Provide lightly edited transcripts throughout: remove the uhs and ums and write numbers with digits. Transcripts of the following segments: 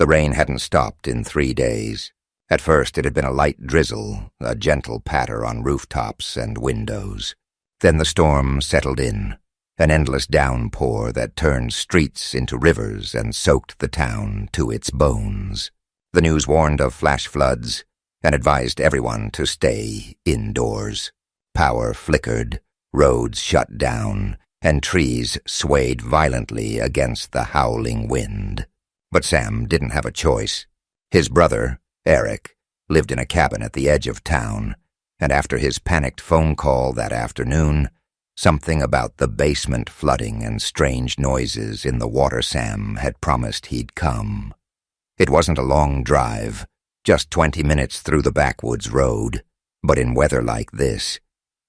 The rain hadn't stopped in 3 days. At first it had been a light drizzle, a gentle patter on rooftops and windows. Then the storm settled in, an endless downpour that turned streets into rivers and soaked the town to its bones. The news warned of flash floods and advised everyone to stay indoors. Power flickered, roads shut down, and trees swayed violently against the howling wind. But Sam didn't have a choice. His brother, Eric, lived in a cabin at the edge of town, and after his panicked phone call that afternoon, something about the basement flooding and strange noises in the water Sam had promised he'd come. It wasn't a long drive, just 20 minutes through the backwoods road, but in weather like this,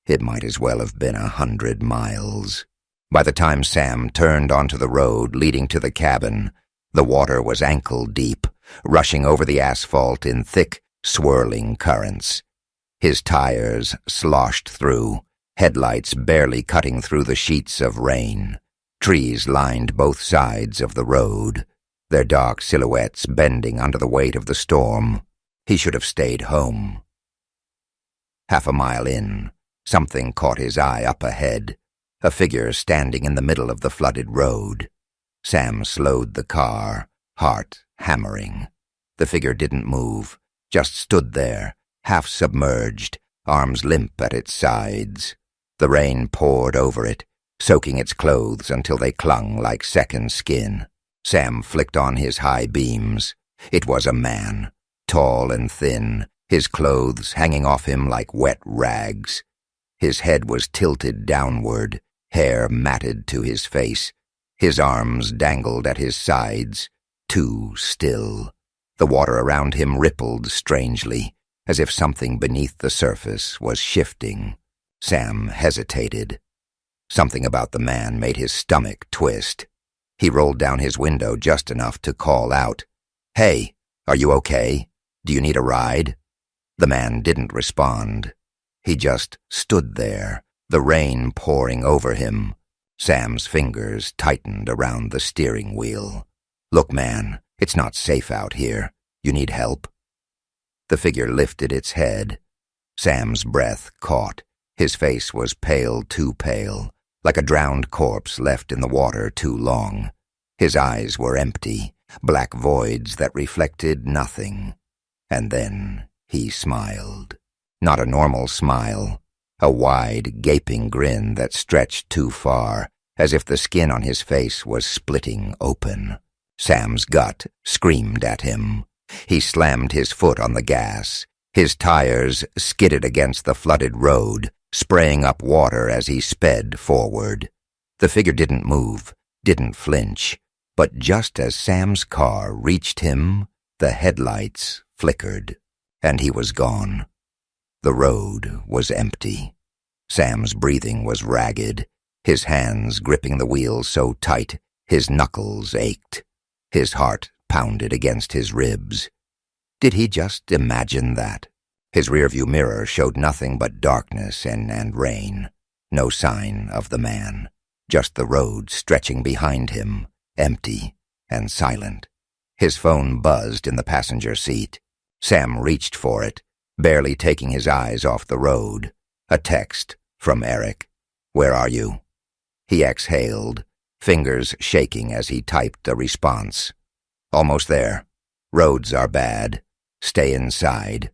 it might as well have been 100 miles. By the time Sam turned onto the road leading to the cabin, the water was ankle-deep, rushing over the asphalt in thick, swirling currents. His tires sloshed through, headlights barely cutting through the sheets of rain. Trees lined both sides of the road, their dark silhouettes bending under the weight of the storm. He should have stayed home. Half a mile in, something caught his eye up ahead, a figure standing in the middle of the flooded road. Sam slowed the car, heart hammering. The figure didn't move, just stood there, half submerged, arms limp at its sides. The rain poured over it, soaking its clothes until they clung like second skin. Sam flicked on his high beams. It was a man, tall and thin, his clothes hanging off him like wet rags. His head was tilted downward, hair matted to his face. His arms dangled at his sides, too still. The water around him rippled strangely, as if something beneath the surface was shifting. Sam hesitated. Something about the man made his stomach twist. He rolled down his window just enough to call out, "Hey, are you okay? Do you need a ride?" The man didn't respond. He just stood there, the rain pouring over him. Sam's fingers tightened around the steering wheel. "Look, man, it's not safe out here. You need help?" The figure lifted its head. Sam's breath caught. His face was pale, too pale, like a drowned corpse left in the water too long. His eyes were empty, black voids that reflected nothing. And then he smiled. Not a normal smile, a wide, gaping grin that stretched too far, as if the skin on his face was splitting open. Sam's gut screamed at him. He slammed his foot on the gas. His tires skidded against the flooded road, spraying up water as he sped forward. The figure didn't move, didn't flinch, but just as Sam's car reached him, the headlights flickered, and he was gone. The road was empty. Sam's breathing was ragged, his hands gripping the wheel so tight his knuckles ached. His heart pounded against his ribs. Did he just imagine that? His rearview mirror showed nothing but darkness and rain. No sign of the man. Just the road stretching behind him, empty and silent. His phone buzzed in the passenger seat. Sam reached for it, barely taking his eyes off the road. A text from Eric. "Where are you?" He exhaled, fingers shaking as he typed a response. "Almost there. Roads are bad. Stay inside."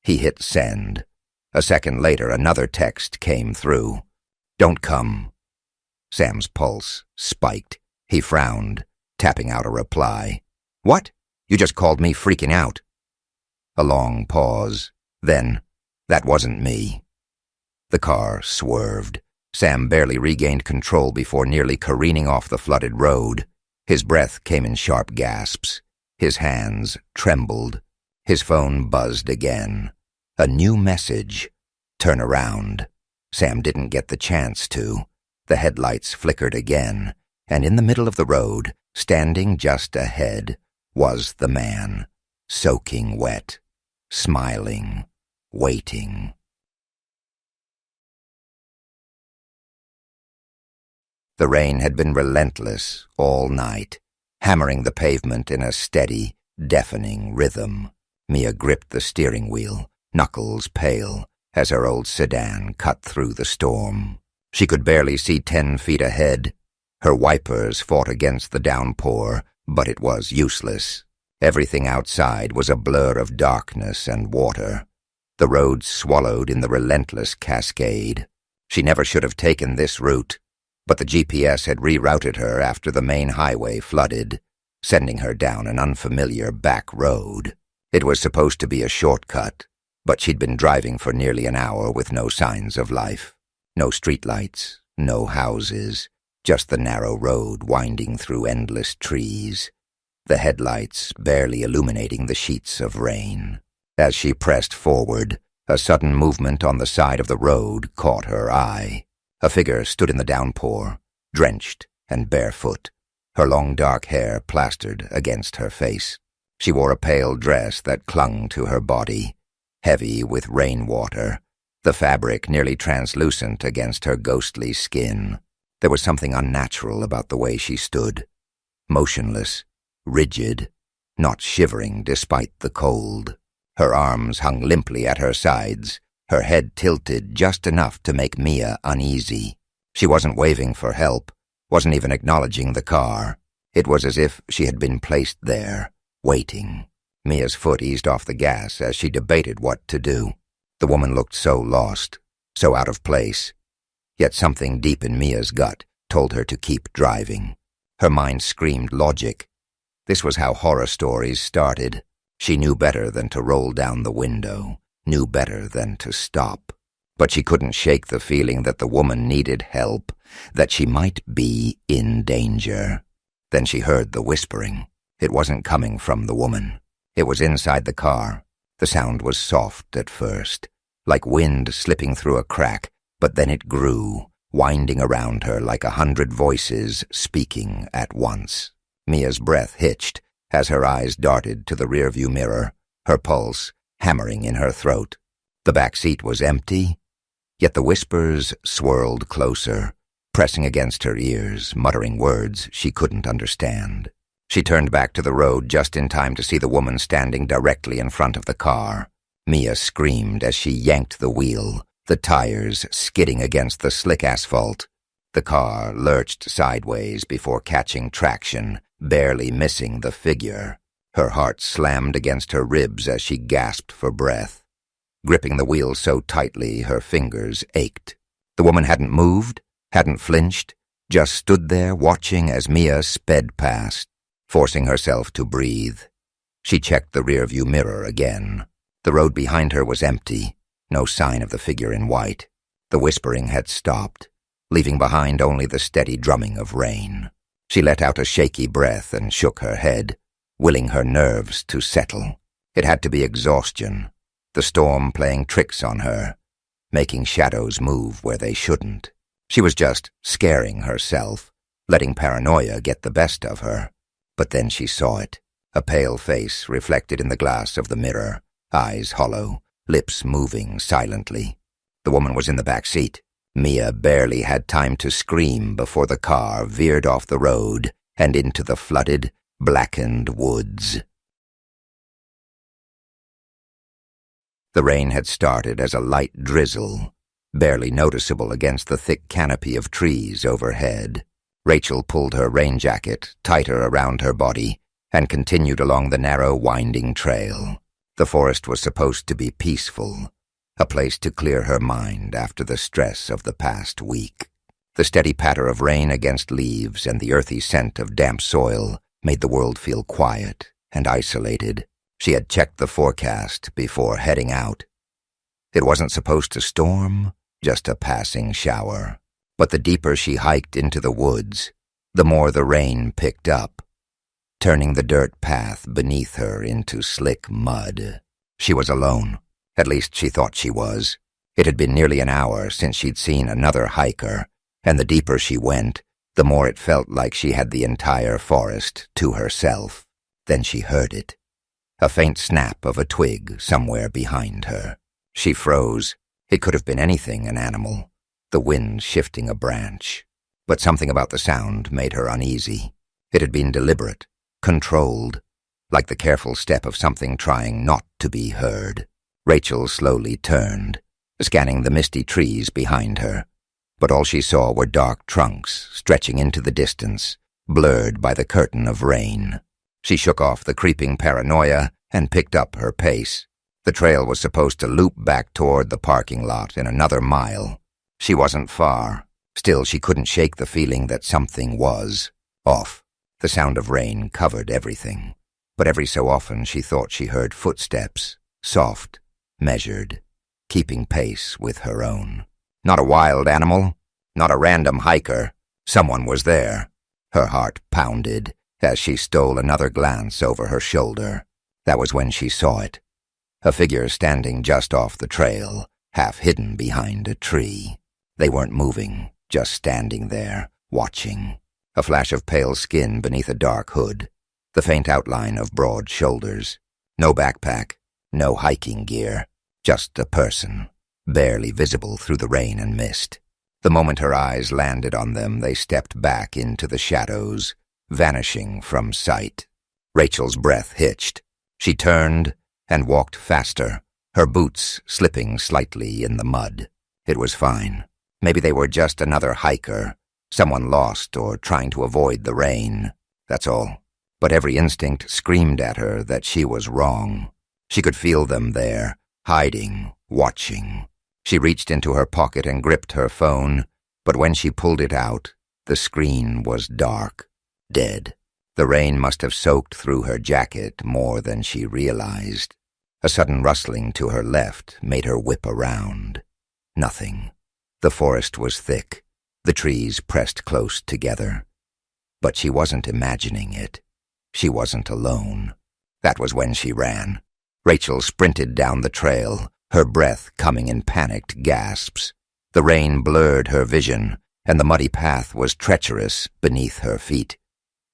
He hit send. A second later, another text came through. "Don't come." Sam's pulse spiked. He frowned, tapping out a reply. "What? You just called me freaking out." A long pause. Then, "That wasn't me." The car swerved. Sam barely regained control before nearly careening off the flooded road. His breath came in sharp gasps. His hands trembled. His phone buzzed again. A new message. "Turn around." Sam didn't get the chance to. The headlights flickered again, and in the middle of the road, standing just ahead, was the man, soaking wet, smiling, waiting. The rain had been relentless all night, hammering the pavement in a steady, deafening rhythm. Mia gripped the steering wheel, knuckles pale, as her old sedan cut through the storm. She could barely see 10 feet ahead. Her wipers fought against the downpour, but it was useless. Everything outside was a blur of darkness and water. The road swallowed in the relentless cascade. She never should have taken this route, but the GPS had rerouted her after the main highway flooded, sending her down an unfamiliar back road. It was supposed to be a shortcut, but she'd been driving for nearly an hour with no signs of life. No streetlights, no houses, just the narrow road winding through endless trees, the headlights barely illuminating the sheets of rain. As she pressed forward, a sudden movement on the side of the road caught her eye. A figure stood in the downpour, drenched and barefoot, her long dark hair plastered against her face. She wore a pale dress that clung to her body, heavy with rainwater, the fabric nearly translucent against her ghostly skin. There was something unnatural about the way she stood, motionless, rigid, not shivering despite the cold. Her arms hung limply at her sides, her head tilted just enough to make Mia uneasy. She wasn't waving for help, wasn't even acknowledging the car. It was as if she had been placed there, waiting. Mia's foot eased off the gas as she debated what to do. The woman looked so lost, so out of place. Yet something deep in Mia's gut told her to keep driving. Her mind screamed logic. This was how horror stories started. She knew better than to roll down the window, knew better than to stop. But she couldn't shake the feeling that the woman needed help, that she might be in danger. Then she heard the whispering. It wasn't coming from the woman. It was inside the car. The sound was soft at first, like wind slipping through a crack, but then it grew, winding around her like 100 voices speaking at once. Mia's breath hitched as her eyes darted to the rearview mirror, her pulse hammering in her throat. The back seat was empty, yet the whispers swirled closer, pressing against her ears, muttering words she couldn't understand. She turned back to the road just in time to see the woman standing directly in front of the car. Mia screamed as she yanked the wheel, the tires skidding against the slick asphalt. The car lurched sideways before catching traction, barely missing the figure. Her heart slammed against her ribs as she gasped for breath. Gripping the wheel so tightly, her fingers ached. The woman hadn't moved, hadn't flinched, just stood there watching as Mia sped past, forcing herself to breathe. She checked the rearview mirror again. The road behind her was empty, no sign of the figure in white. The whispering had stopped, leaving behind only the steady drumming of rain. She let out a shaky breath and shook her head, willing her nerves to settle. It had to be exhaustion, the storm playing tricks on her, making shadows move where they shouldn't. She was just scaring herself, letting paranoia get the best of her. But then she saw it, a pale face reflected in the glass of the mirror, eyes hollow, lips moving silently. The woman was in the back seat. Mia barely had time to scream before the car veered off the road and into the flooded, blackened woods. The rain had started as a light drizzle, barely noticeable against the thick canopy of trees overhead. Rachel pulled her rain jacket tighter around her body and continued along the narrow, winding trail. The forest was supposed to be peaceful, a place to clear her mind after the stress of the past week. The steady patter of rain against leaves and the earthy scent of damp soil made the world feel quiet and isolated. She had checked the forecast before heading out. It wasn't supposed to storm, just a passing shower. But the deeper she hiked into the woods, the more the rain picked up, turning the dirt path beneath her into slick mud. She was alone. At least she thought she was. It had been nearly an hour since she'd seen another hiker, and the deeper she went, the more it felt like she had the entire forest to herself. Then she heard it, a faint snap of a twig somewhere behind her. She froze. It could have been anything, an animal, the wind shifting a branch. But something about the sound made her uneasy. It had been deliberate, controlled, like the careful step of something trying not to be heard. Rachel slowly turned, scanning the misty trees behind her, but all she saw were dark trunks stretching into the distance, blurred by the curtain of rain. She shook off the creeping paranoia and picked up her pace. The trail was supposed to loop back toward the parking lot in another mile. She wasn't far. Still, she couldn't shake the feeling that something was off. The sound of rain covered everything, but every so often she thought she heard footsteps, soft, measured, keeping pace with her own. Not a wild animal, not a random hiker. Someone was there. Her heart pounded as she stole another glance over her shoulder. That was when she saw it. A figure standing just off the trail, half hidden behind a tree. They weren't moving, just standing there, watching. A flash of pale skin beneath a dark hood, the faint outline of broad shoulders. No backpack, no hiking gear, just a person, barely visible through the rain and mist. The moment her eyes landed on them, they stepped back into the shadows, vanishing from sight. Rachel's breath hitched. She turned and walked faster, her boots slipping slightly in the mud. It was fine. Maybe they were just another hiker, someone lost or trying to avoid the rain. That's all. But every instinct screamed at her that she was wrong. She could feel them there, hiding, watching. She reached into her pocket and gripped her phone, but when she pulled it out, the screen was dark, dead. The rain must have soaked through her jacket more than she realized. A sudden rustling to her left made her whip around. Nothing. The forest was thick, the trees pressed close together. But she wasn't imagining it. She wasn't alone. That was when she ran. Rachel sprinted down the trail, her breath coming in panicked gasps. The rain blurred her vision, and the muddy path was treacherous beneath her feet.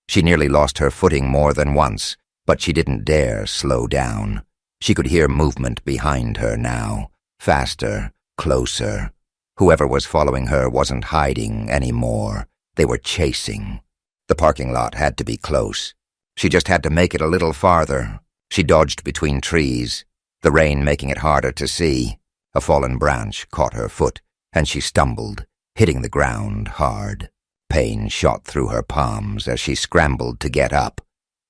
She nearly lost her footing more than once, but she didn't dare slow down. She could hear movement behind her now, faster, closer. Whoever was following her wasn't hiding anymore. They were chasing. The parking lot had to be close. She just had to make it a little farther. She dodged between trees, the rain making it harder to see. A fallen branch caught her foot, and she stumbled, hitting the ground hard. Pain shot through her palms as she scrambled to get up,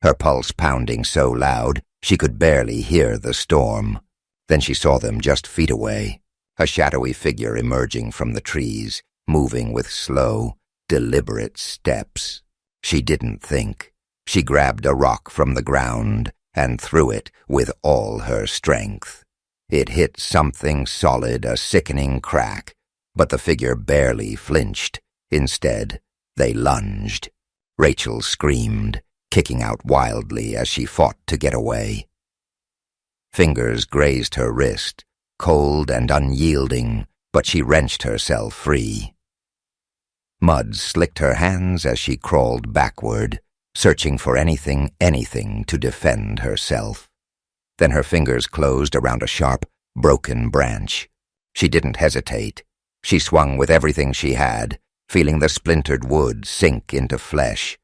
her pulse pounding so loud she could barely hear the storm. Then she saw them just feet away, a shadowy figure emerging from the trees, moving with slow, deliberate steps. She didn't think. She grabbed a rock from the ground and threw it with all her strength. It hit something solid, a sickening crack, but the figure barely flinched. Instead, they lunged. Rachel screamed, kicking out wildly as she fought to get away. Fingers grazed her wrist, cold and unyielding, but she wrenched herself free. Mud slicked her hands as she crawled backward, searching for anything to defend herself. Then her fingers closed around a sharp, broken branch. She didn't hesitate. She swung with everything she had, feeling the splintered wood sink into flesh.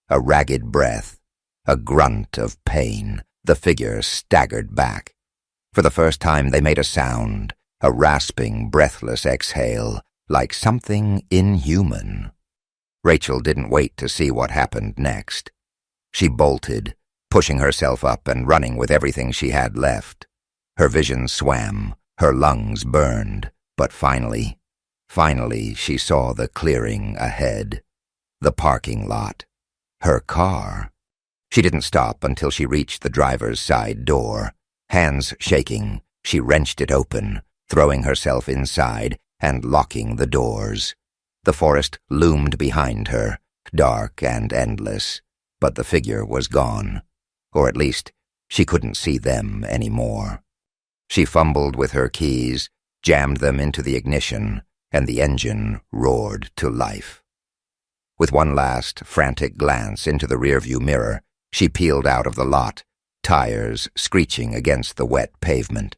A ragged breath, a grunt of pain. The figure staggered back. For the first time they made a sound, a rasping, breathless exhale, like something inhuman. Rachel didn't wait to see what happened next. She bolted, pushing herself up and running with everything she had left. Her vision swam, her lungs burned, but finally she saw the clearing ahead. The parking lot. Her car. She didn't stop until she reached the driver's side door. Hands shaking, she wrenched it open, throwing herself inside and locking the doors. The forest loomed behind her, dark and endless, but the figure was gone. Or at least, she couldn't see them anymore. She fumbled with her keys, jammed them into the ignition, and the engine roared to life. With one last, frantic glance into the rearview mirror, she peeled out of the lot, tires screeching against the wet pavement.